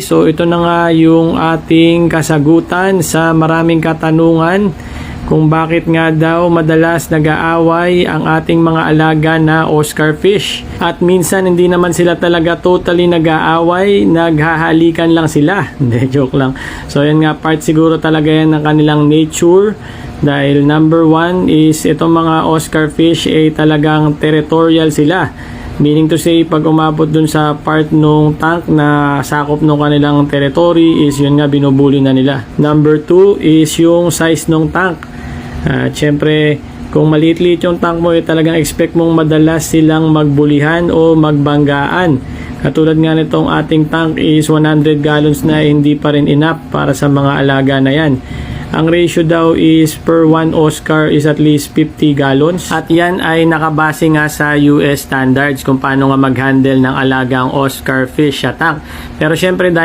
So ito na nga yung ating kasagutan sa maraming katanungan kung bakit nga daw madalas nag-aaway ang ating mga alaga na Oscar fish. At minsan hindi naman sila talaga totally nag-aaway, naghahalikan lang sila. Hindi, joke lang. So yan nga, part siguro talaga yan ng kanilang nature. Dahil number one is itong mga Oscar fish ay talagang territorial sila. Meaning to say, pag umabot dun sa part nung tank na sakop nung kanilang territory is yun nga, binubuli na nila. Number 2 is yung size nung tank. Siyempre, kung maliit-liit yung tank mo, talagang expect mong madalas silang magbulihan o magbanggaan. Katulad nga nitong ating tank is 100 gallons na, hindi pa rin enough para sa mga alaga na yan. Ang ratio daw is per 1 Oscar is at least 50 gallons. At yan ay nakabase nga sa US standards kung paano nga mag-handle ng alagang Oscar fish sa tank. Pero syempre dahil